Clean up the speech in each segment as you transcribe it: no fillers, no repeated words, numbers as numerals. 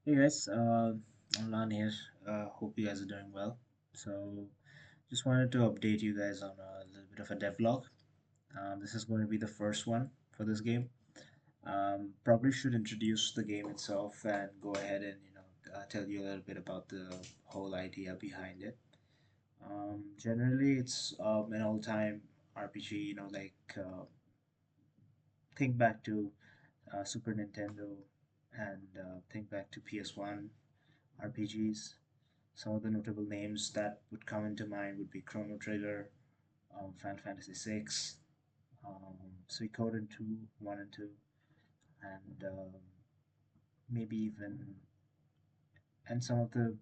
Hey guys, I'm Lan here. Hope you guys are doing well. So, just wanted to update you guys on a little bit of a devlog. This is going to be the first one for this game. Probably should introduce the game itself and go ahead and tell you a little bit about the whole idea behind it. Generally, it's an old-time RPG. Think back to Super Nintendo and think back to PS1 RPGs. Some of the notable names that would come into mind would be Chrono Trigger, Final Fantasy VI, Suikoden 2, 1 and 2, and maybe even and some of the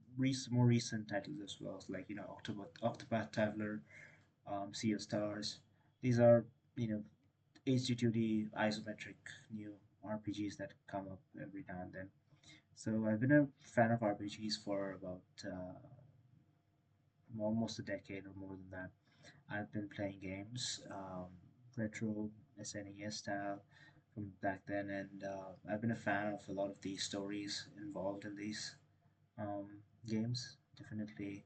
more recent titles as well, like Octopath Traveler, Sea of Stars. These are you know HD2D isometric new RPGs that come up every now and then. So I've been a fan of RPGs for about almost a decade or more than that. I've been playing games, retro SNES style from back then, and I've been a fan of a lot of the stories involved in these um, games. Definitely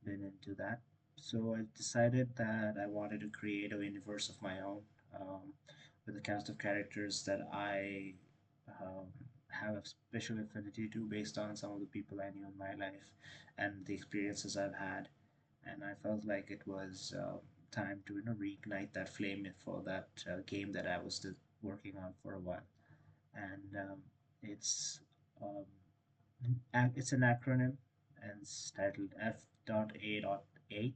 been into that. So I decided that I wanted to create a universe of my own with a cast of characters that I um, have a special affinity to based on some of the people I knew in my life and the experiences I've had, and I felt like it was time to reignite that flame for that game that I was still working on for a while. And it's um, it's an acronym and it's titled F.A.8.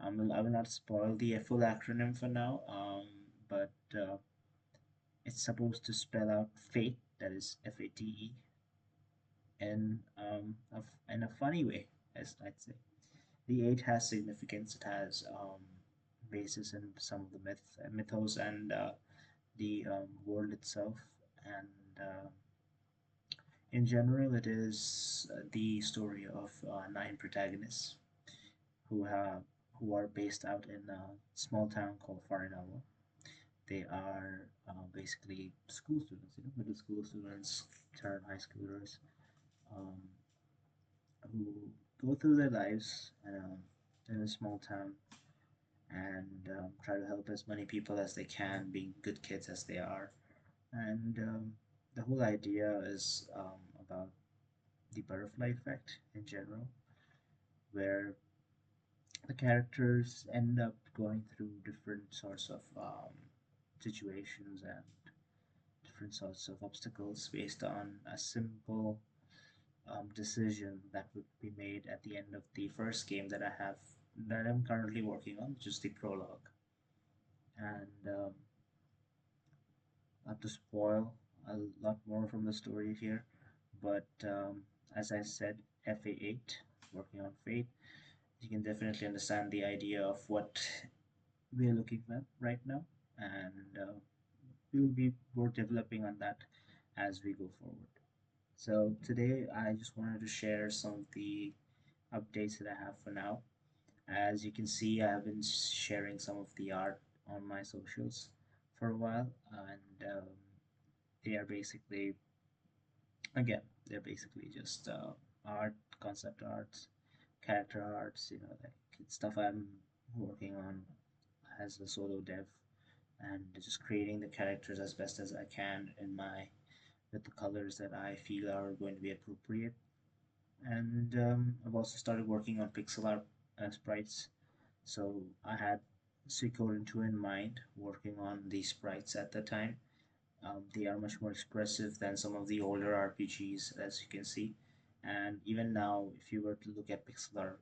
I will not spoil the full acronym for now, but it's supposed to spell out fate, that is Fate, in a funny way, as I'd say. The eight has significance. It has basis in some of the mythos and the world itself. And in general, it is the story of nine protagonists who have who are based out in a small town called Farinawa. They are basically school students, middle school students, turned high schoolers, um, who go through their lives in a small town and try to help as many people as they can, being good kids as they are. And the whole idea is about the butterfly effect in general, where the characters end up going through different sorts of situations and different sorts of obstacles based on a simple decision that would be made at the end of the first game that I'm currently working on, which is the prologue. And not to spoil a lot more from the story here, but as I said, FA8, working on Fate, you can definitely understand the idea of what we're looking at right now, and we will be more developing on that as we go forward. So today, I just wanted to share some of the updates that I have for now. As you can see, I have been sharing some of the art on my socials for a while, and they are basically again they're basically just art, concept arts, character arts, like it's stuff I'm working on as a solo dev, and just creating the characters as best as I can in my with the colors that I feel are going to be appropriate. And I've also started working on pixel art sprites. So I had Suikoden 2 in mind, working on these sprites at the time. They are much more expressive than some of the older RPGs, as you can see. And even now, if you were to look at pixel art,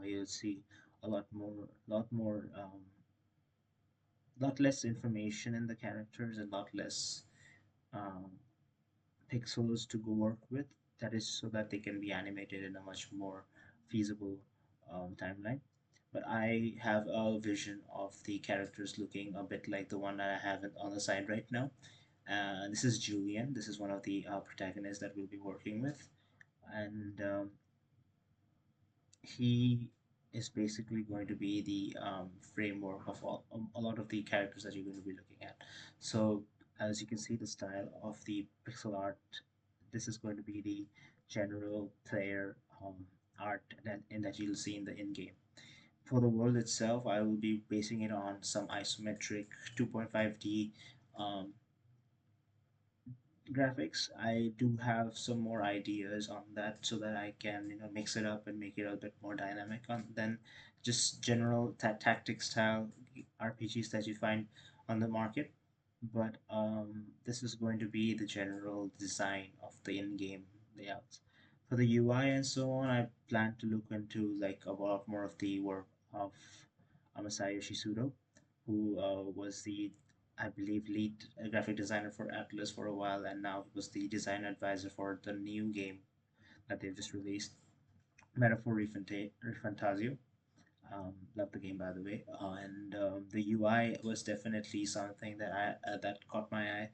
you'll see a lot less information in the characters, and lot less um, pixels to go work with. That is so that they can be animated in a much more feasible timeline. But I have a vision of the characters looking a bit like the one that I have on the side right now. This is Julian. This is one of the protagonists that we'll be working with, and he is basically going to be the framework of a lot of the characters that you're going to be looking at. So as you can see, the style of the pixel art, this is going to be the general player art that you'll see in the in-game. For the world itself, I will be basing it on some isometric 2.5D um, graphics. I do have some more ideas on that so that I can, mix it up and make it a bit more dynamic than just general tactic style RPGs that you find on the market. But this is going to be the general design of the in-game layouts. For the UI and so on, I plan to look into like a lot more of the work of Masayoshi Sudo, who was the, I believe, lead graphic designer for Atlas for a while, and now he was the design advisor for the new game that they've just released, Metaphor Refantasio. Love the game, by the way. And the UI was definitely something that caught my eye,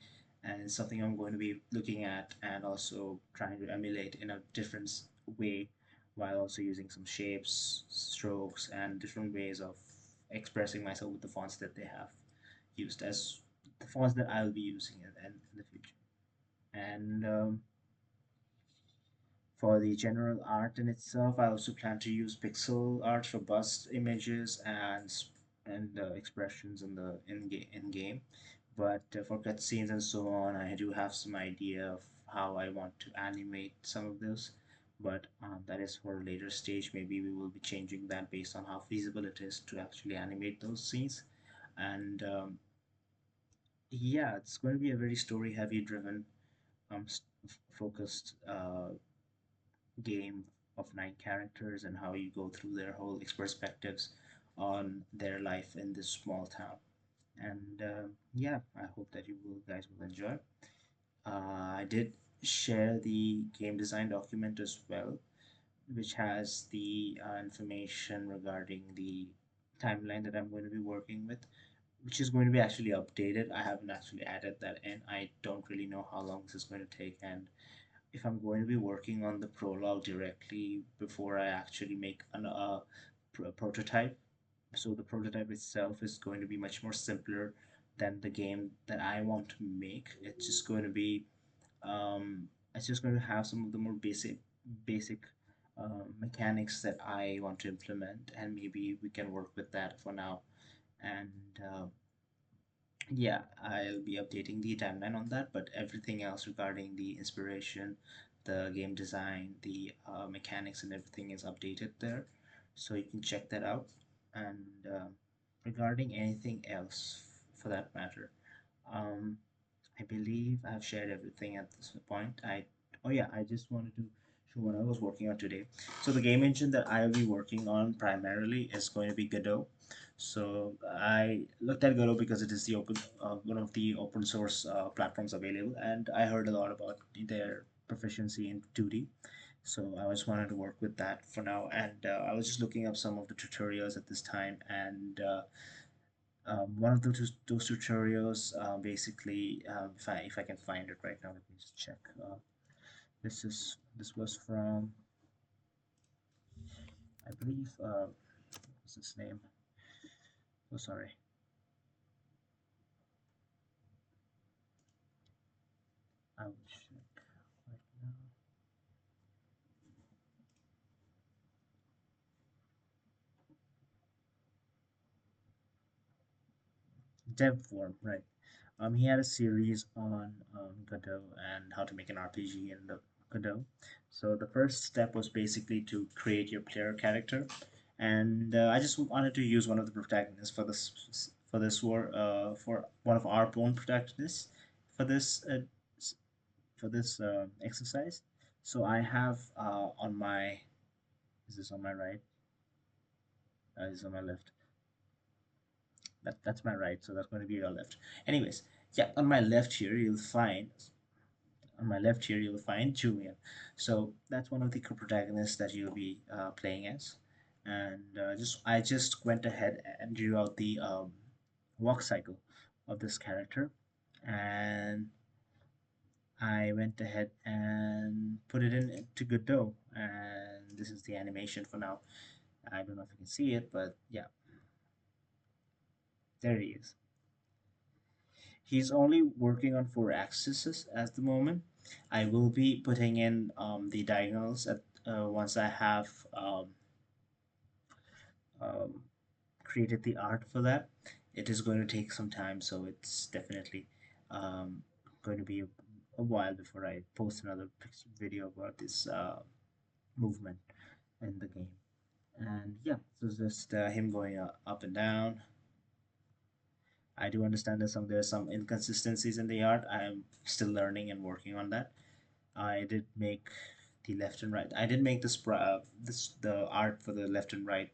and something I'm going to be looking at and also trying to emulate in a different way, while also using some shapes, strokes, and different ways of expressing myself with the fonts that they have used as the fonts that I'll be using in the future. And for the general art in itself, I also plan to use pixel art for bust images and expressions in game. But for cutscenes and so on, I do have some idea of how I want to animate some of those. But that is for a later stage. Maybe we will be changing that based on how feasible it is to actually animate those scenes. And yeah, it's going to be a very story heavy driven, focused game of 9 characters and how you go through their whole perspectives on their life in this small town. And yeah, I hope that you will guys will enjoy. I did share the game design document as well, which has the information regarding the timeline that I'm going to be working with, which is going to be actually updated. I haven't actually added that in. I don't really know how long this is going to take, and if I'm going to be working on the prologue directly before I actually make a prototype. So the prototype itself is going to be much more simpler than the game that I want to make. It's just going to have some of the more basic mechanics that I want to implement, and maybe we can work with that for now. And yeah, I'll be updating the timeline on that, but everything else regarding the inspiration, the game design, the mechanics, and everything is updated there. So you can check that out. And regarding anything else for that matter, um, I believe I've shared everything at this point. Oh yeah, I just wanted to show what I was working on today. So the game engine that I'll be working on primarily is going to be Godot. So I looked at Godot because it is the one of the open source platforms available, and I heard a lot about their proficiency in 2D. So I just wanted to work with that for now, and I was just looking up some of the tutorials at this time, and one of those tutorials basically, if I can find it right now, let me just check. This was from, I believe, what's his name? Oh, sorry. I will check right now. Devworm, right? He had a series on Godot and how to make an RPG in the Godot. So the first step was basically to create your player character, and I just wanted to use one of the protagonists for one of our own protagonists for this exercise. So I have on my is this on my right? Is on my left. That's my right, so that's going to be your left. Anyways, yeah, on my left here you'll find Julian. So that's one of the co-protagonists that you'll be playing as. And I just went ahead and drew out the walk cycle of this character, and I went ahead and put it into Godot. And this is the animation for now. I don't know if you can see it, but yeah, there he is. He's only working on 4 axes at the moment. I will be putting in the diagonals at once I have um, created the art for that. It is going to take some time, so it's definitely um, going to be a while before I post another video about this movement in the game. And yeah, so it's just him going up and down. I do understand that there are some inconsistencies in the art. I am still learning and working on that. I did make the left and right. I did make the art for the left and right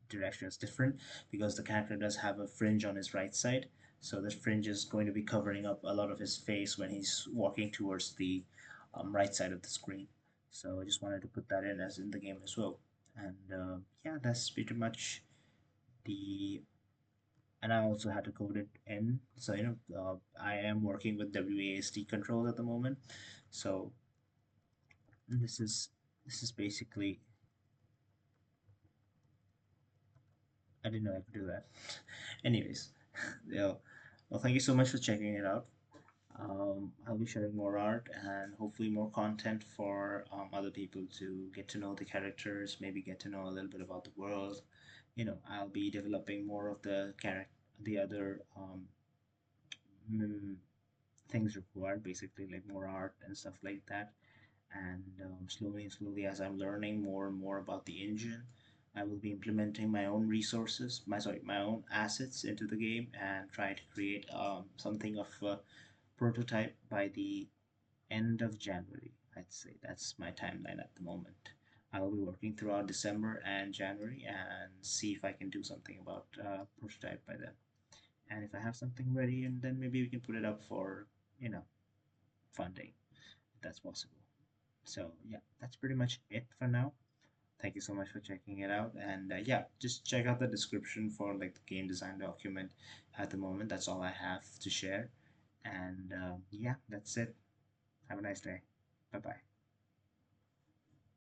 direction is different because the character does have a fringe on his right side. So the fringe is going to be covering up a lot of his face when he's walking towards the right side of the screen. So I just wanted to put that in as in the game as well. And yeah, that's pretty much the. And I also had to code it in. So I am working with WASD controls at the moment. So this is this is basically. I didn't know I could do that. Anyways, yeah. Well, thank you so much for checking it out. I'll be sharing more art and hopefully more content for other people to get to know the characters, maybe get to know a little bit about the world. I'll be developing more of the other mm, things required, basically like more art and stuff like that. And slowly and slowly, as I'm learning more and more about the engine, I will be implementing my own resources, my own assets into the game and try to create something of a prototype by the end of January. I'd say that's my timeline at the moment. I will be working throughout December and January and see if I can do something about prototype by then. And if I have something ready, and then maybe we can put it up for you know funding if that's possible. So yeah, that's pretty much it for now. Thank you so much for checking it out, and yeah, just check out the description for like the game design document at the moment. That's all I have to share, and yeah, that's it. Have a nice day. Bye bye.